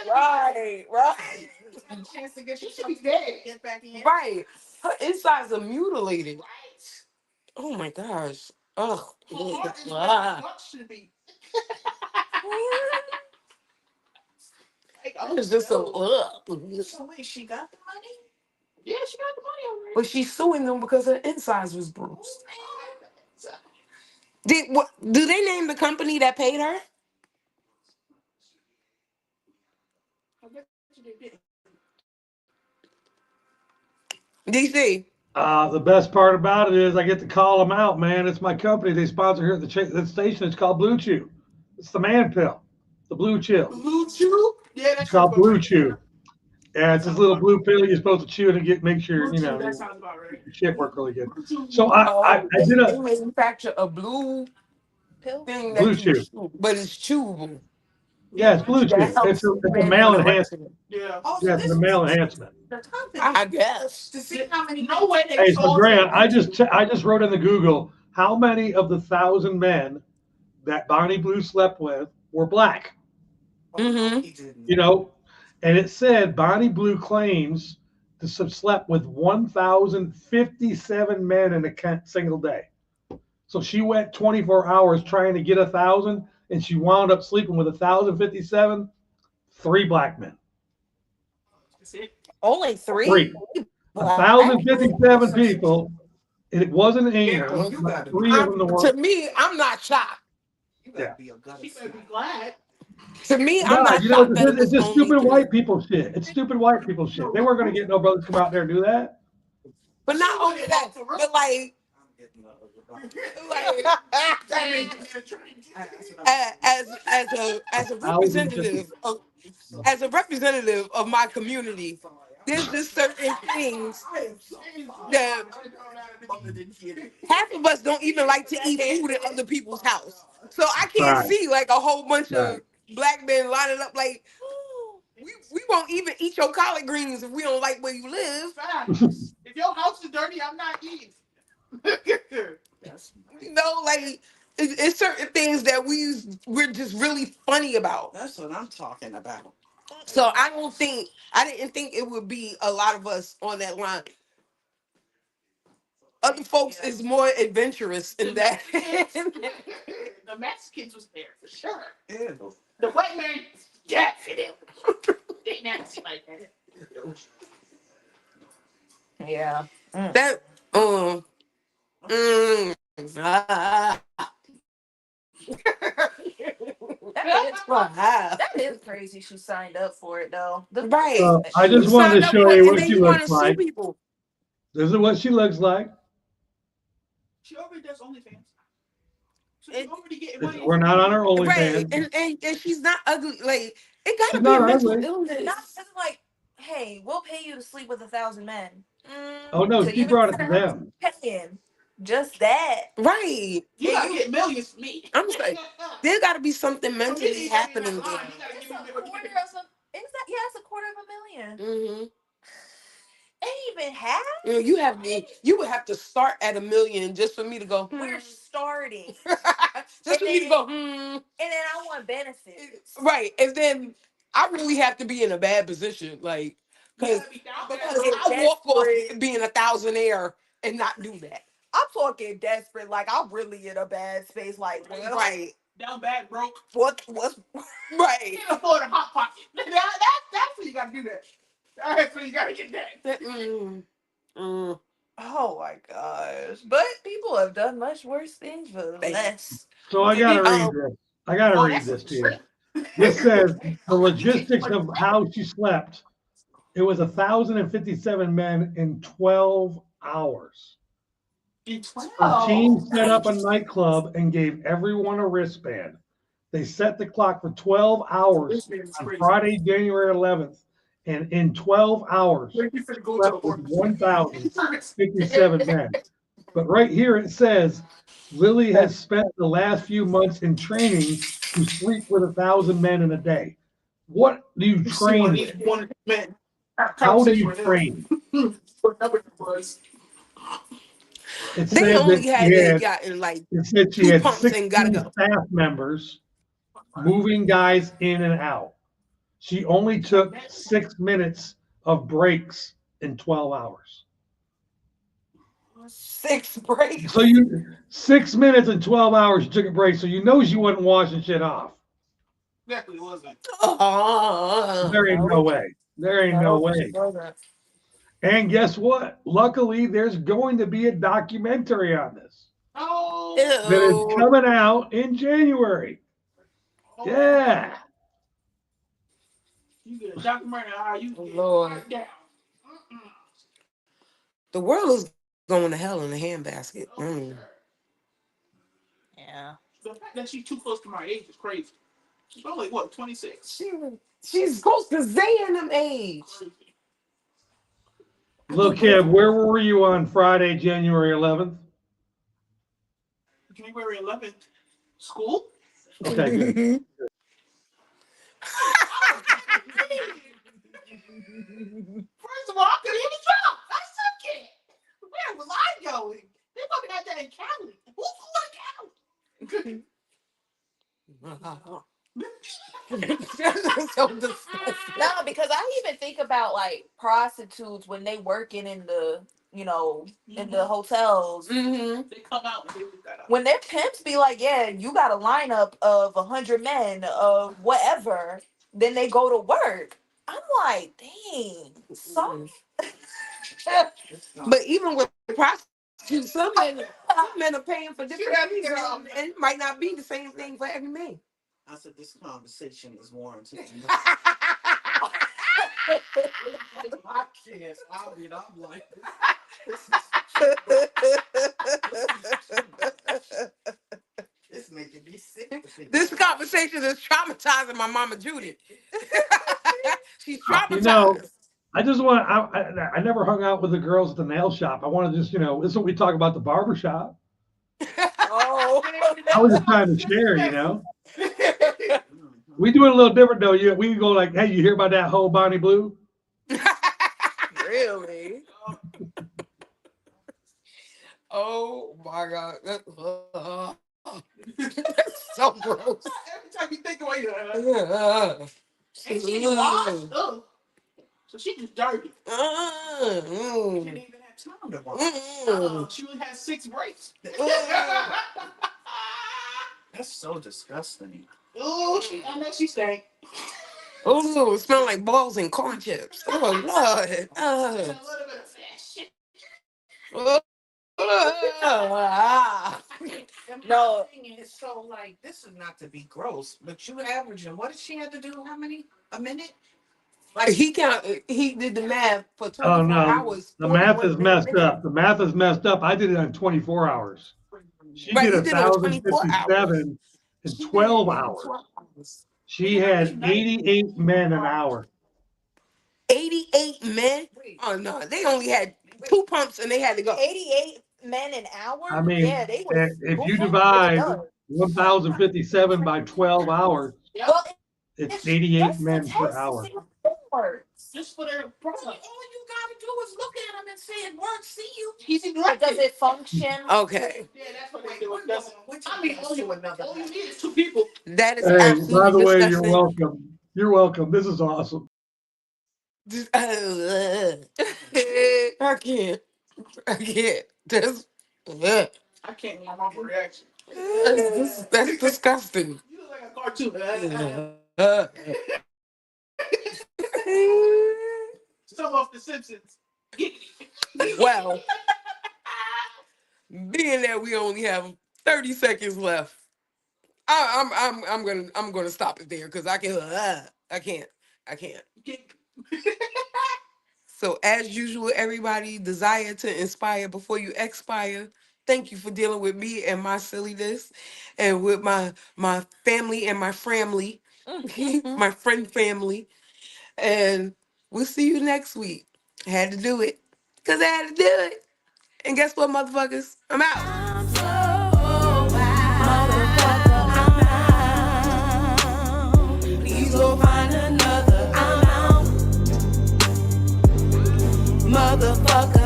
right. Right. Have a chance to get you should be dead. Get back in. Right. Her insides are mutilated. Right. Oh my gosh. Ugh. Her heart is where the blood should be. Like, It's just so ugh. So wait, she got the money? Yeah, she got the money already. But she's suing them because her insides was bruised. Do they name the company that paid her? I bet you they did. DC. The best part about it is I get to call them out, man. It's my company. They sponsor here at the station. It's called Blue Chew. It's the man pill, the Blue Chill. Blue Chew? Yeah, It's that's called Blue Chew. Yeah, it's this little blue pill you're supposed to chew to make sure Blue Chew, your that sounds about right. shit work really good. So I did They a manufacture a blue Pill? thing Blue that you Chew. chew, but it's chewable. Yeah, it's Blue Chew. That helps It's a men male with enhancement. erection. Yeah. Oh, Yeah, so it's a this male was enhancement. the company. I guess. To see how many no way they Hey, so charge Grant, that. I just wrote in the Google how many of the 1,000 men that Bonnie Blue slept with were black. Mm-hmm. He didn't. You know, and it said Bonnie Blue claims to have slept with 1,057 men in a single day. So she went 24 hours trying to get 1,000, and she wound up sleeping with 1,057, 3 black men. That's it. Only 3? 3. 1,057 people. It wasn't Amy, You but gotta 3 of them To were. me, I'm not shocked. You gotta be a gut. She better be glad. To me, I'm No, not you know, shocked that it it's was just only stupid 3. white people shit. It's stupid white people shit. They weren't going to get no brothers to come out there and do that. But not only that, but like as a representative of my community, there's just certain things that half of us don't even like to eat food at other people's house. So I can't Right. see like a whole bunch Right. of black men lining up like we won't even eat your collard greens if we don't like where you live. Facts. If your house is dirty, I'm not eating. You know, like it's certain things that we're just really funny about. That's what I'm talking about. So I didn't think it would be a lot of us on that line. Other folks is more adventurous in that. The Mexicans was there for sure. Ew. The white man, yeah, they nasty like that. Yeah. That ah. That is crazy she signed up for it though. Right. I just wanted to show you and what then she you want looks to sue like. people. This is what she looks like. She already does OnlyFans. So she's already getting money. We're not on her Right. OnlyFans. And she's not ugly. Like it gotta She's be a not mental ugly. illness. Not just like, hey, we'll pay you to sleep with 1,000 men. Oh no, So she you brought it to them. paying just that. Right. You gotta get millions for me. I'm saying there gotta be something mentally happening there. It's a quarter of it's $250,000. Mm-hmm. Ain't even half. You would have to start at $1 million just for me to go. We're starting. Just for me to go. And then I want benefits. Right, and then I really have to be in a bad position, like because I walk off being a thousandaire and not do that. I'm talking desperate, like I'm really in a bad space. Like, well, Right, Down bad, broke. what's right. Can't afford a hot pocket. That's what you gotta do that. That's what you gotta get that. oh my gosh. But people have done much worse things for less. So I gotta read this. I gotta read this to you. This says the logistics of how she slept. It was 1,057 men in 12 hours. In 12. Her team set up a nightclub and gave everyone a wristband. They set the clock for 12 hours This man is on crazy. Friday, January 11th. And in 12 hours, Where you finna go to the slept with orphanage? 1,057 men. But right here it says Lily has spent the last few months in training to sleep with 1,000 men in a day. What do you You see one of train these with? one men. How do Conversation you with him. train? Whatever it was. It They said that only had it gotten like it said she 2 had pumps and gotta 16 go. staff members moving guys in and out. She only took 6 minutes of breaks in 12 hours. 6 breaks. So you 6 minutes and 12 hours you took a break, so you know she wasn't washing shit off. Exactly, wasn't. There ain't no No, way. There ain't no no, she way. wasn't. And guess what? Luckily, there's going to be a documentary on this Oh. that is Ew. coming out in January. Yeah. You get a documentary on how you get Lord. knocked down. The world is going to hell in a handbasket. Yeah. The fact that she's too close to my age is crazy. She's only what, 26? She's close to Zayn age. Look, Kev, where were you on Friday, January 11th? January 11th. School? Okay, good. First of all, I couldn't even drop. I suck it. Where was I going? They probably had that in Cali. Who's going to Cali? So disgusting. No, because I even think about like prostitutes when they working in the, in the hotels. Mm-hmm. They come out and they look that up. When their pimps be like, yeah, you got a lineup of 100 men of whatever, then they go to work. I'm like, dang, some. But even with prostitutes, some men are paying for different reasons, and it might not be the same thing for every man. I said this conversation is warranted. I can't. I'm like, it's making me sick. This conversation is traumatizing my mama Judy. She's traumatized. You know, I just want I never hung out with the girls at the nail shop. I want to just, this is what we talk about the barber shop. Oh. I was just trying to share. We do it a little different though. We can go like, hey, you hear about that whole Bonnie Blue? Really? Oh my God. That's so gross. Every time you think away, Yeah. ain't she washed? Oh. So she just dirty. She didn't even have time to wash. She only had 6 breaks. That's so disgusting. Oh, I know she stank. Oh, it smells like balls and corn chips. Oh, Lord. A little bit of fish. No. Thing is, so like, this is not to be gross, but you averaging. What did she have to do? How many a minute? Like he did the math for Oh 24 no, hours. the math 41 is messed minutes. up. The math is messed up. I did it on 24 hours. She Right, did he did it on 24 hours. 1,057 in 12 hours. She had 88 men an hour. 88 men? Oh no, they only had 2 pumps and they had to go. 88 men an hour? I mean, Yeah, they was if you moving pretty divide good. 1,057 by 12 hours, Well, it's 88 just the men per test to hour. see what works. Just for their product. All you gotta do is look at him and say it works. See you. He's in But does it function? Okay. Yeah, that's what they do. It doesn't. I mean, mean, all you need is 2 people. That is Hey, by absolutely the way, you're disgusting. welcome. You're welcome. This is awesome. I can't. Just, I can't get my mom reaction. that's disgusting. You look like a cartoon. Some off The Simpsons. Well, being that we only have 30 seconds left, I'm gonna stop it there because I can't. So as usual, everybody desire to inspire before you expire. Thank you for dealing with me and my silliness and with my family and my family, my friend family. And we'll see you next week. I had to do it because I had to do it. And guess what, motherfuckers? I'm out. Please go find another. I'm out. Motherfucker.